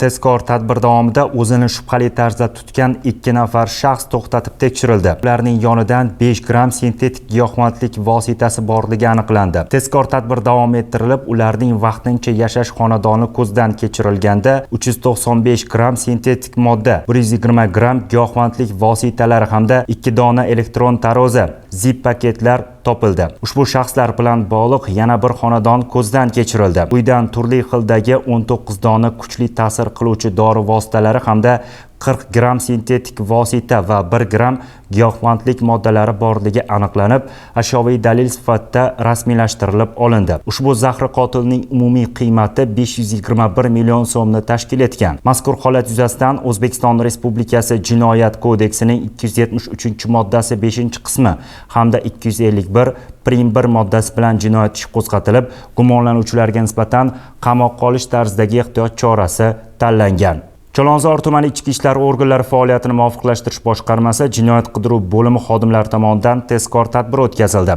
Tezkor tadbir davomida o'zini shubhali tarzda tutgan 2 nafar shaxs to'xtatib tekshirildi. Ularning yonidan 5 gram sintetik giyohvandlik vositasi borligi aniqlandi. Tezkor tadbir davom ettirilib, ularning vaqtincha yashash xonadoni ko'zdan kechirilganda 395 gram sintetik modda, 120 gram giyohvandlik vositalari hamda 2 dona elektron tarozi, zip paketlar topildi. Ushbu shaxslar bilan bog'liq yana bir xonadon ko'zdan kechirildi. Uydan turli xildagi 19 dona kuchli ta'sir qiluvchi dori vositalari hamda 40 gram sintetik vosita va 1 gram giyohvandlik moddalari borligi aniqlanib, ashyoviy dalil sifatida rasmiylashtirilib olindi. Ushbu zahri qotilning umumiy qiymati 521 million so'mni tashkil etgan. Mazkur holat yuzasidan O'zbekiston Respublikasi Jinoyat kodeksining 273-moddasi 5-qismi hamda 251 prim 1 moddasi bilan jinoyat ishi qo'zg'atilib, gumonlanuvchilarga nisbatan qamoqqa olish tarzidagi ehtiyot chorasi tanlangan. Chilonzor tumani ichki ishlar organlari faoliyatini muvofiqlashtirish boshqarmasi jinoyat qidiruv bo'limi xodimlari tomonidan tezkor tadbir o'tkazildi.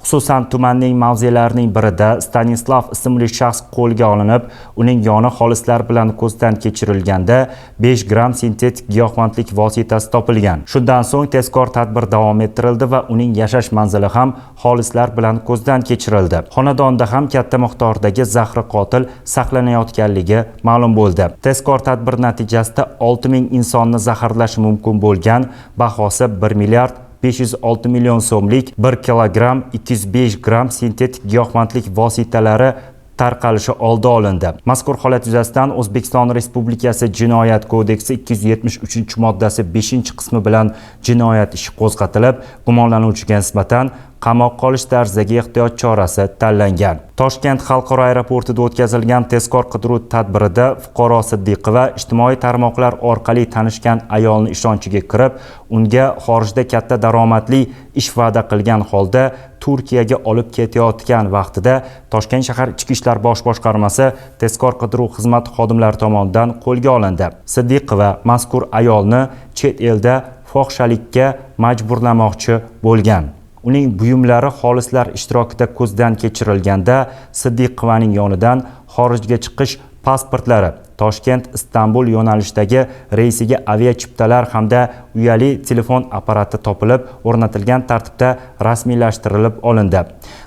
Xususan, tumanning mavzelarining birida Stanislav ismli shaxs qo'lga olinib, uning yoni xolislar bilan ko'zdan kechirilganda 5 gram sintetik giyohvandlik vositasi topilgan. Shundan so'ng tezkor tadbir davom ettirildi va uning yashash manzili ham xolislar bilan ko'zdan kechirildi. Xonadonda ham katta miqdordagi zahri qotil saqlanayotganligi ma'lum bo'ldi. Tezkor tadbir natijasida 6000 insonni zaharlashi mumkin bo'lgan, bahosi 1 milliard 506 million so'mlik 1 kilogramm 205 gram sintetik giyohvandlik vositalari tarqalishi oldi olindi. Mazkur holat yuzasidan O'zbekiston Respublikasi Jinoyat kodeksi 273-moddasi 5-qismi bilan jinoyat ishi qo'zg'atilib, gumonlanuvchiga nisbatan qamoqqa olish tarzidagi ehtiyot chorasi tanlangan. Toshkent xalqaro aeroportida o'tkazilgan tezkor qidiruv tadbirida fuqaro Siddiqova ijtimoiy tarmoqlar orqali tanishgan ayolning ishonchiga kirib, unga xorijda katta daromadli ish va'da qilgan holda Turkiyaga olib ketayotgan vaqtida Toshkent shahar ichki ishlar bosh boshqarmasi tezkor qidiruv xizmati xodimlari tomonidan qo'lga olindi. Siddiqova mazkur ayolni chet elda fohishalikka majburlamoqchi bo'lgan. Uning buyumlari xolislar ishtirokida ko'zdan kechirilganda Siddiqovaning yonidan xorijga chiqish pasportlari, Toshkent-Istanbul yo'nalishidagi reysiga aviachiptalar hamda uyali telefon apparati topilib, o'rnatilgan tartibda rasmiylashtirilib olindi.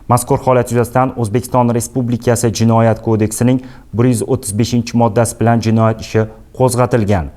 Mazkur holat yuzasidan O'zbekiston Respublikasi Jinoyat kodeksining 135-moddasi bilan jinoyat ishi qo'zg'atilgan.